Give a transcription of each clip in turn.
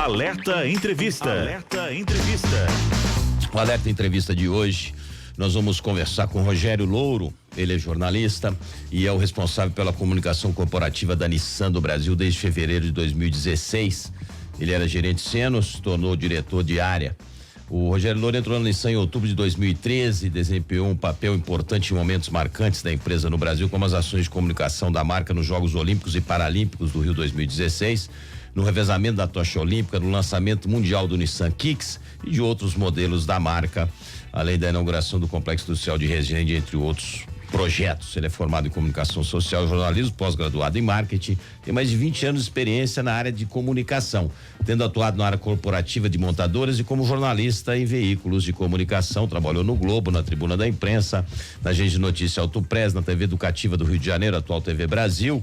Alerta Entrevista. Alerta Entrevista. O Alerta Entrevista de hoje, nós vamos conversar com Rogério Louro. Ele é jornalista e é o responsável pela comunicação corporativa da Nissan do Brasil desde fevereiro de 2016. Ele era gerente sênior, se tornou diretor de área. O Rogério Louro entrou na Nissan em outubro de 2013 e desempenhou um papel importante em momentos marcantes da empresa no Brasil, como as ações de comunicação da marca nos Jogos Olímpicos e Paralímpicos do Rio 2016, no revezamento da tocha olímpica, no lançamento mundial do Nissan Kicks e de outros modelos da marca, além da inauguração do Complexo Industrial de Resende, entre outros projetos. Ele é formado em comunicação social e jornalismo, pós-graduado em marketing, tem mais de 20 anos de experiência na área de comunicação, tendo atuado na área corporativa de montadoras e como jornalista em veículos de comunicação. Trabalhou no Globo, na Tribuna da Imprensa, na Agência de Notícia Autopress, na TV Educativa do Rio de Janeiro, atual TV Brasil,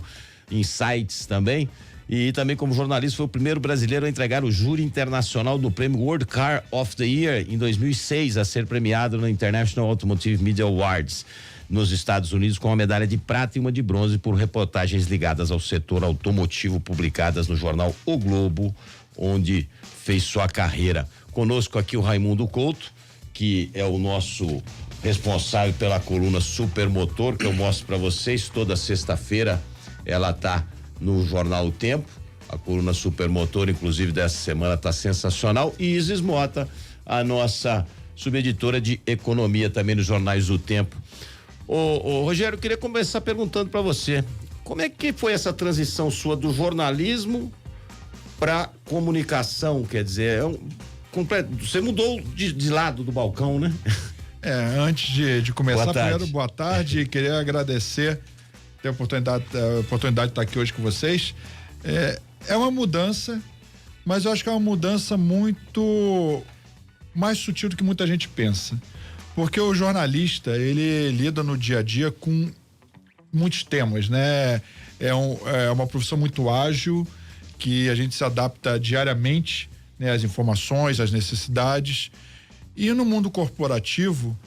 em sites também. E também como jornalista foi o primeiro brasileiro a entregar o júri internacional do prêmio World Car of the Year em 2006, a ser premiado no International Automotive Media Awards nos Estados Unidos, com uma medalha de prata e uma de bronze por reportagens ligadas ao setor automotivo publicadas no jornal O Globo, onde fez sua carreira. Conosco aqui o Raimundo Couto, que é o nosso responsável pela coluna Supermotor, que eu mostro para vocês toda sexta-feira. Ela tá no jornal O Tempo, a coluna Supermotor, inclusive dessa semana, tá sensacional. E Isis Mota, a nossa subeditora de economia, também nos jornais O Tempo. Ô Rogério, eu queria começar perguntando para você, como é que foi essa transição sua do jornalismo para comunicação? Quer dizer, você mudou de lado do balcão, né? Antes de começar, primeiro, boa tarde, queria agradecer ter a oportunidade de estar aqui hoje com vocês. É uma mudança, mas eu acho que é uma mudança muito mais sutil do que muita gente pensa. Porque o jornalista, ele lida no dia a dia com muitos temas, né? É uma profissão muito ágil, que a gente se adapta diariamente, né, às informações, às necessidades. E no mundo corporativo,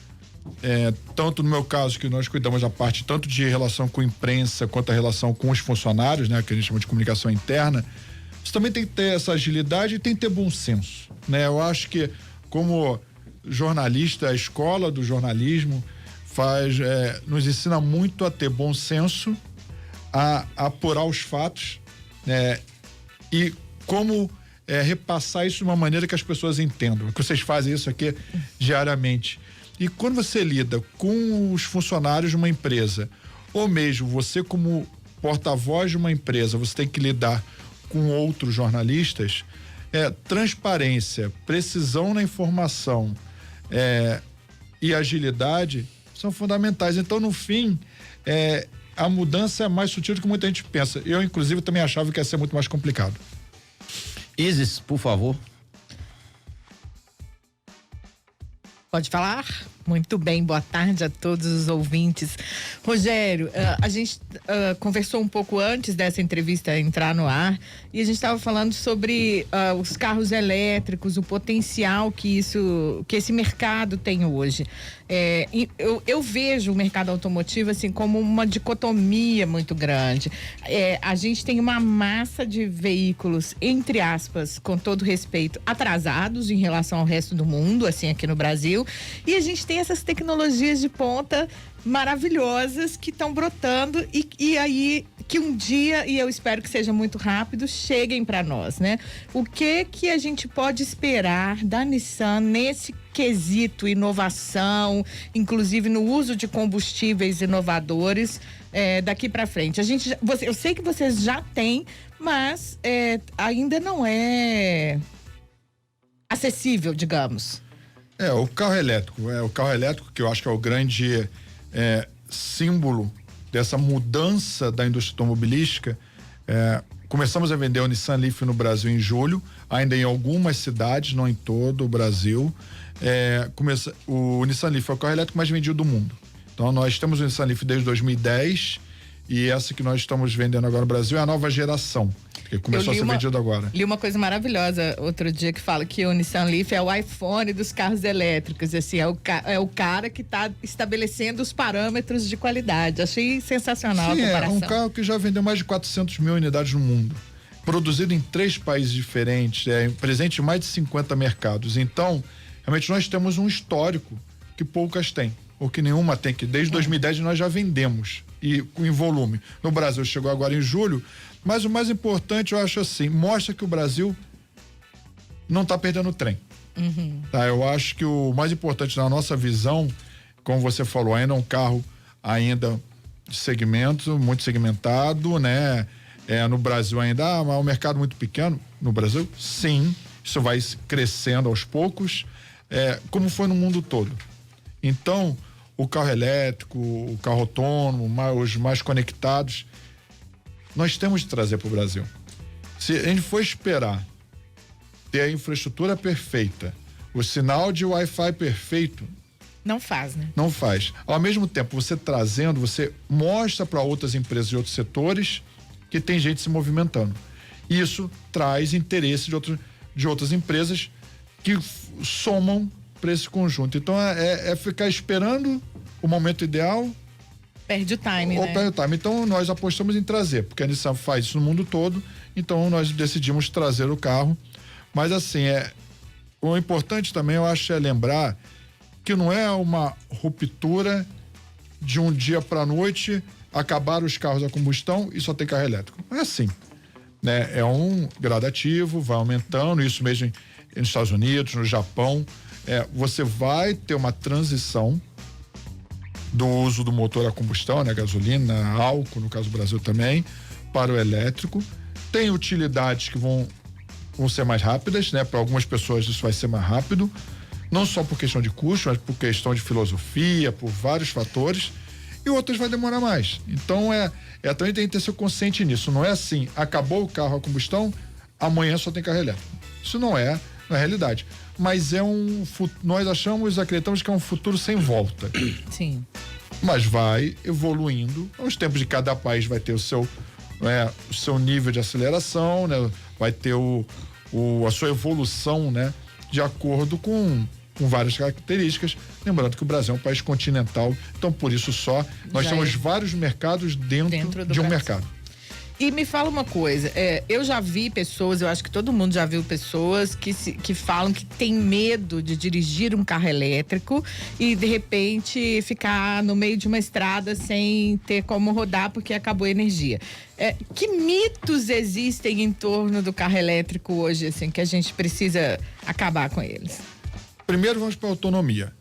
tanto no meu caso, que nós cuidamos da parte tanto de relação com a imprensa quanto a relação com os funcionários, né, que a gente chama de comunicação interna, você também tem que ter essa agilidade e tem que ter bom senso, né? Eu acho que como jornalista, a escola do jornalismo nos ensina muito a ter bom senso, a apurar os fatos, né, e como repassar isso de uma maneira que as pessoas entendam. Que vocês fazem isso aqui diariamente. E quando você lida com os funcionários de uma empresa, ou mesmo você como porta-voz de uma empresa, você tem que lidar com outros jornalistas, transparência, precisão na informação e agilidade são fundamentais. Então, no fim, a mudança é mais sutil do que muita gente pensa. Eu, inclusive, também achava que ia ser muito mais complicado. Isis, por favor. Pode falar? Muito bem, boa tarde a todos os ouvintes. Rogério, a gente conversou um pouco antes dessa entrevista entrar no ar e a gente estava falando sobre os carros elétricos, o potencial que esse mercado tem hoje. Eu vejo o mercado automotivo assim como uma dicotomia muito grande. A gente tem uma massa de veículos, entre aspas, com todo respeito, atrasados em relação ao resto do mundo, assim, aqui no Brasil, e a gente tem essas tecnologias de ponta maravilhosas que estão brotando e aí que um dia, e eu espero que seja muito rápido, cheguem para nós, né? O que a gente pode esperar da Nissan nesse quesito inovação, inclusive no uso de combustíveis inovadores daqui para frente? Eu sei que vocês já têm, mas ainda não é acessível, digamos. O carro elétrico que eu acho que é o grande símbolo dessa mudança da indústria automobilística. Começamos a vender o Nissan Leaf no Brasil em julho, ainda em algumas cidades, não em todo o Brasil. O Nissan Leaf é o carro elétrico mais vendido do mundo. Então nós temos o Nissan Leaf desde 2010 e essa que nós estamos vendendo agora no Brasil é a nova geração, que começou a ser vendido agora. Li uma coisa maravilhosa outro dia que fala que o Nissan Leaf é o iPhone dos carros elétricos, assim, é o cara que está estabelecendo os parâmetros de qualidade. Achei sensacional. Sim, a comparação. É um carro que já vendeu mais de 400 mil unidades no mundo. produzido em 3 países diferentes, presente em mais de 50 mercados. Então, realmente nós temos um histórico que poucas têm, ou que nenhuma tem, que desde 2010 nós já vendemos e em volume. No Brasil chegou agora em julho, mas o mais importante, eu acho assim, mostra que o Brasil não está perdendo o trem. Tá? Eu acho que o mais importante na nossa visão, como você falou, ainda é um carro ainda de segmento, muito segmentado, né? No Brasil ainda é um mercado muito pequeno. No Brasil, sim, isso vai crescendo aos poucos, como foi no mundo todo. Então, o carro elétrico, o carro autônomo, os mais conectados, nós temos de trazer para o Brasil. Se a gente for esperar ter a infraestrutura perfeita, o sinal de Wi-Fi perfeito, não faz, né? Não faz. Ao mesmo tempo, você trazendo, você mostra para outras empresas de outros setores que tem gente se movimentando. Isso traz interesse de outras empresas que somam para esse conjunto. Então, é ficar esperando o momento ideal. Perde o time, ou né? Perde o time. Então, nós apostamos em trazer, porque a Nissan faz isso no mundo todo, então nós decidimos trazer o carro. Mas, assim, o importante também, eu acho, é lembrar que não é uma ruptura de um dia para a noite, acabar os carros a combustão e só tem carro elétrico. Não é assim, né? É um gradativo, vai aumentando, isso mesmo nos Estados Unidos, no Japão. Você vai ter uma transição do uso do motor a combustão, né? Gasolina, álcool, no caso do Brasil também, para o elétrico. Tem utilidades que vão ser mais rápidas, né? Para algumas pessoas isso vai ser mais rápido, não só por questão de custo, mas por questão de filosofia, por vários fatores, e outras vai demorar mais. Então também tem que ter seu consciente nisso. Não é assim, acabou o carro a combustão, amanhã só tem carro elétrico. Isso não é na realidade. Mas nós acreditamos que é um futuro sem volta. Sim. Mas vai evoluindo. Aos tempos de cada país vai ter o seu nível de aceleração, né? Vai ter a sua evolução, né? De acordo com várias características. Lembrando que o Brasil é um país continental, então por isso só nós temos vários mercados dentro de um mercado. E me fala uma coisa, eu já vi pessoas, eu acho que todo mundo já viu pessoas que falam que tem medo de dirigir um carro elétrico e de repente ficar no meio de uma estrada sem ter como rodar porque acabou a energia. Que mitos existem em torno do carro elétrico hoje, assim, que a gente precisa acabar com eles? Primeiro vamos para a autonomia.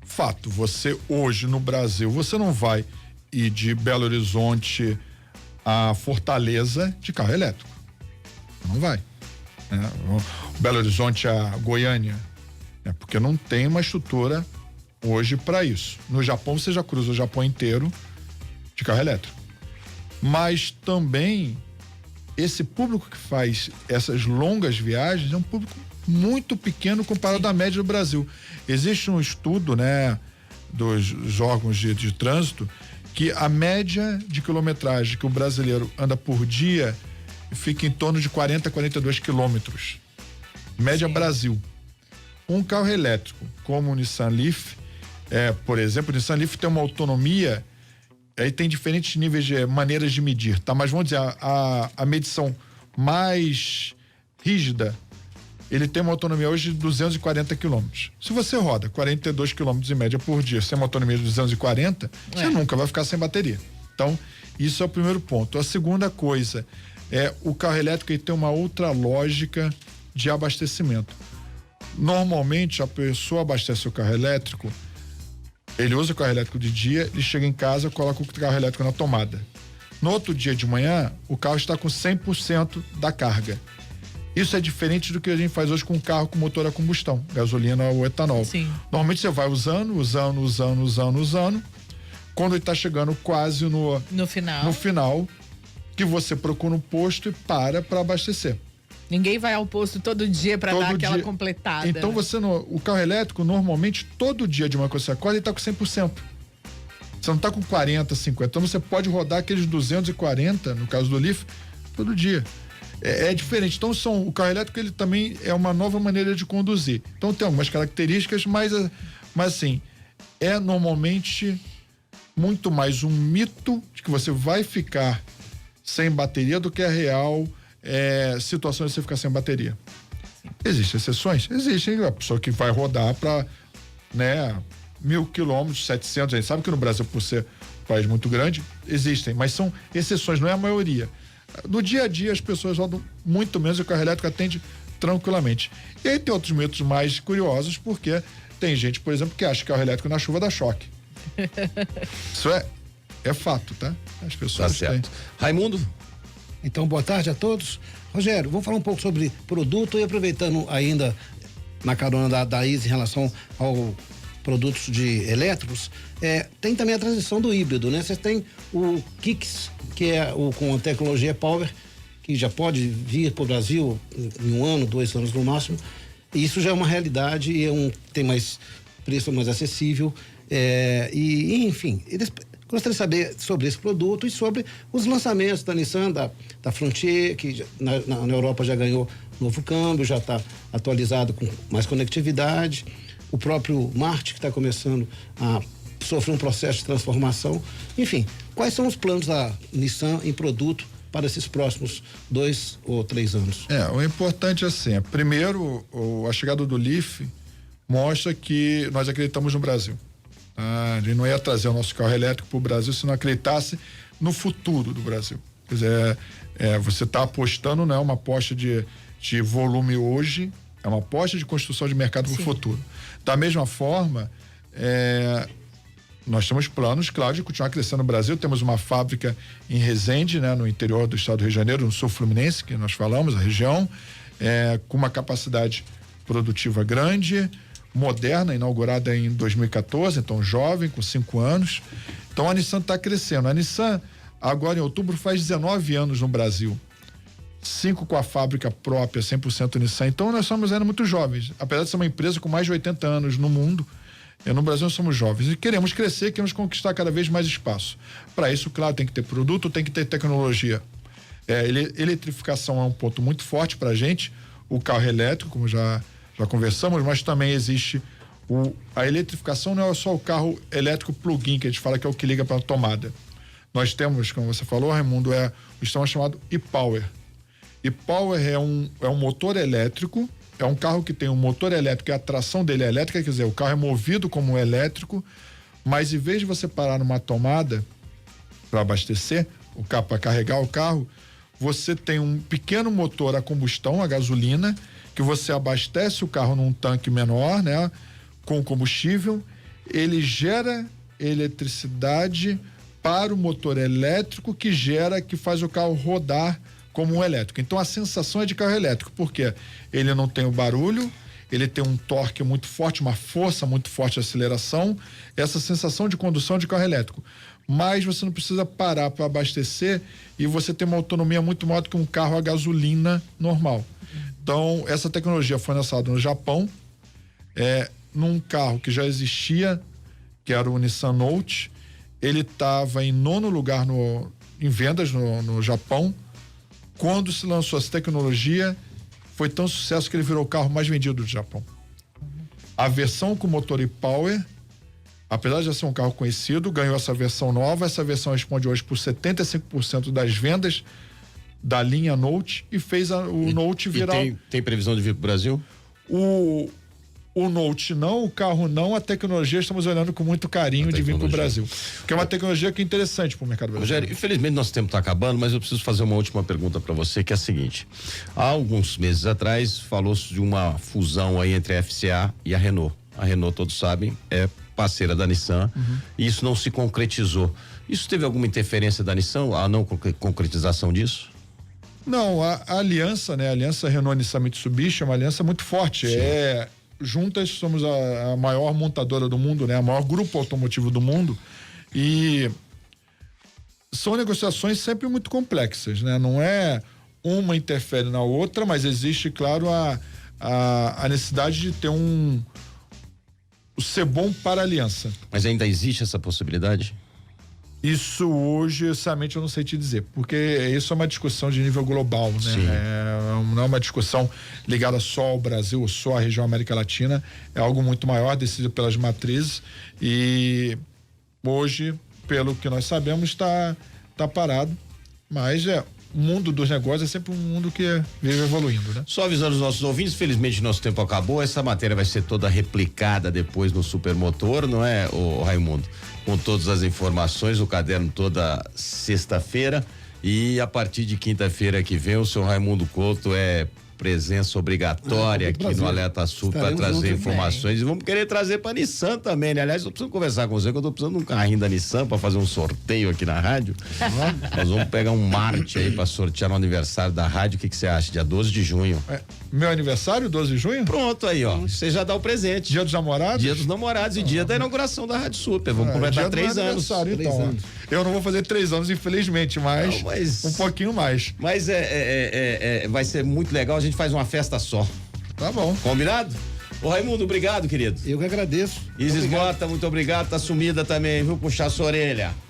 Fato, você hoje no Brasil, você não vai ir de Belo Horizonte a Fortaleza de carro elétrico. Não vai. Belo Horizonte a Goiânia, porque não tem uma estrutura hoje para isso. No Japão você já cruza o Japão inteiro de carro elétrico. Mas também esse público que faz essas longas viagens é um público muito pequeno comparado à média do Brasil. Existe um estudo, né, dos órgãos de trânsito, que a média de quilometragem que o brasileiro anda por dia fica em torno de 40 a 42 quilômetros. Média Brasil. Um carro elétrico, como o Nissan Leaf, por exemplo, o Nissan Leaf tem uma autonomia, aí tem diferentes níveis de maneiras de medir, tá? Mas vamos dizer, a medição mais rígida, ele tem uma autonomia hoje de 240 quilômetros. Se você roda 42 quilômetros em média por dia, sem uma autonomia de 240, você nunca vai ficar sem bateria. Então, isso é o primeiro ponto. A segunda coisa o carro elétrico, ele tem uma outra lógica de abastecimento. Normalmente, a pessoa abastece o carro elétrico, ele usa o carro elétrico de dia, ele chega em casa, coloca o carro elétrico na tomada. No outro dia de manhã, o carro está com 100% da carga. Isso é diferente do que a gente faz hoje com um carro com motor a combustão, gasolina ou etanol. Sim. Normalmente você vai usando. Quando ele está chegando quase no final, que você procura um posto e para abastecer. Ninguém vai ao posto todo dia para dar aquela completada. Então o carro elétrico, normalmente, todo dia de uma coisa você acorda, ele está com 100%. Você não está com 40, 50. Então você pode rodar aqueles 240, no caso do Leaf, todo dia. É diferente. Então o carro elétrico, ele também é uma nova maneira de conduzir. Então tem algumas características, mas assim, normalmente muito mais um mito de que você vai ficar sem bateria do que a real situações de você ficar sem bateria. Existem exceções? Existem. A pessoa que vai rodar para, 1.000 quilômetros, 700, a gente sabe que no Brasil, por ser um país muito grande, existem, mas são exceções, não é a maioria. No dia a dia, as pessoas rodam muito menos e o carro elétrico atende tranquilamente. E aí tem outros mitos mais curiosos, porque tem gente, por exemplo, que acha que carro elétrico na chuva dá choque. Isso é fato, tá? As pessoas têm. Raimundo? Então, boa tarde a todos. Rogério, vou falar um pouco sobre produto e aproveitando ainda na carona da Isa em relação ao produtos de elétricos, tem também a transição do híbrido, né? Você tem o Kicks, que é com a tecnologia Power, que já pode vir para o Brasil em 1 ano, 2 anos no máximo, e isso já é uma realidade e tem mais preço mais acessível, enfim, gostaria de saber sobre esse produto e sobre os lançamentos da Nissan, da Frontier, que na Europa já ganhou novo câmbio, já está atualizado com mais conectividade. O próprio Marte, que está começando a sofrer um processo de transformação. Enfim, quais são os planos da Nissan em produto para esses próximos 2 ou 3 anos? O importante é primeiro, a chegada do Leaf mostra que nós acreditamos no Brasil. A gente não ia trazer o nosso carro elétrico para o Brasil se não acreditasse no futuro do Brasil. Quer dizer, você está apostando, não é uma aposta de volume hoje, é uma aposta de construção de mercado para o futuro. Da mesma forma, nós temos planos, claro, de continuar crescendo no Brasil. Temos uma fábrica em Resende, no interior do estado do Rio de Janeiro, no sul fluminense, que nós falamos, a região, com uma capacidade produtiva grande, moderna, inaugurada em 2014, então jovem, com 5 anos. Então a Nissan está crescendo. A Nissan, agora em outubro, faz 19 anos no Brasil. 5 com a fábrica própria, 100% Nissan. Então nós somos ainda muito jovens. Apesar de ser uma empresa com mais de 80 anos no mundo, no Brasil nós somos jovens e queremos crescer, queremos conquistar cada vez mais espaço. Para isso, claro, tem que ter produto, tem que ter tecnologia. Eletrificação é um ponto muito forte para a gente. O carro elétrico, como já conversamos, mas também existe a eletrificação, não é só o carro elétrico plug-in, que a gente fala que é o que liga para a tomada. Nós temos, como você falou, Raimundo, o sistema chamado e-Power. E-Power é um motor elétrico, é um carro que tem um motor elétrico e a tração dele é elétrica, quer dizer, o carro é movido como elétrico, mas em vez de você parar numa tomada para abastecer o carro, para carregar o carro, você tem um pequeno motor a combustão, a gasolina, que você abastece o carro num tanque menor, com combustível, ele gera eletricidade para o motor elétrico que faz o carro rodar como um elétrico. Então a sensação é de carro elétrico, porque ele não tem o barulho, ele tem um torque muito forte, uma força muito forte de aceleração, essa sensação de condução de carro elétrico. Mas você não precisa parar para abastecer e você tem uma autonomia muito maior do que um carro a gasolina normal. Então essa tecnologia foi lançada no Japão, num carro que já existia, que era o Nissan Note. Ele estava em 9º lugar em vendas no Japão. Quando se lançou essa tecnologia, foi tão sucesso que ele virou o carro mais vendido do Japão. A versão com motor e-Power, apesar de já ser um carro conhecido, ganhou essa versão nova. Essa versão responde hoje por 75% das vendas da linha Note e fez o Note virar... Tem previsão de vir para o Brasil? O Note não, o carro não, a tecnologia estamos olhando com muito carinho de vir para o Brasil. Porque é uma tecnologia que é interessante para o mercado brasileiro. Rogério, infelizmente nosso tempo está acabando, mas eu preciso fazer uma última pergunta para você, que é a seguinte: há alguns meses atrás falou-se de uma fusão aí entre a FCA e a Renault. A Renault, todos sabem, é parceira da Nissan, e isso não se concretizou. Isso teve alguma interferência da Nissan, a não concretização disso? Não, a aliança, a aliança Renault-Nissan-Mitsubishi é uma aliança muito forte. Sim. Juntas somos a maior montadora do mundo, a maior grupo automotivo do mundo, e são negociações sempre muito complexas, não é uma interfere na outra, mas existe, claro, a necessidade de ter ser bom para a aliança. Mas ainda existe essa possibilidade? Isso hoje, sinceramente, eu não sei te dizer, porque isso é uma discussão de nível global, não é uma discussão ligada só ao Brasil ou só à região América Latina, é algo muito maior, decidido pelas matrizes, e hoje, pelo que nós sabemos, está parado, mas mundo dos negócios é sempre um mundo que vive evoluindo, né? Só avisando os nossos ouvintes, felizmente nosso tempo acabou, essa matéria vai ser toda replicada depois no Supermotor, não é, o Raimundo? Com todas as informações, o caderno toda sexta-feira e a partir de quinta-feira que vem o seu Raimundo Couto é presença obrigatória aqui no Alerta Sul para trazer informações e vamos querer trazer para Nissan também, né? Aliás, eu preciso conversar com você que eu tô precisando de um carrinho da Nissan para fazer um sorteio aqui na rádio. Nós vamos pegar um Marte aí para sortear no aniversário da rádio. O que você acha? Dia 12 de junho. Meu aniversário, 12 de junho? Pronto aí, ó. Você já dá o presente. Dia dos namorados? Dia dos namorados e dia da inauguração da Rádio Super. Vamos completar 3 anos. Então. Eu não vou fazer 3 anos, infelizmente, mas um pouquinho mais. Mas vai ser muito legal, a gente faz uma festa só. Tá bom. Combinado? Ô Raimundo, obrigado, querido. Eu que agradeço. Isis Mota, muito obrigado, tá sumida também, viu? Puxar sua orelha.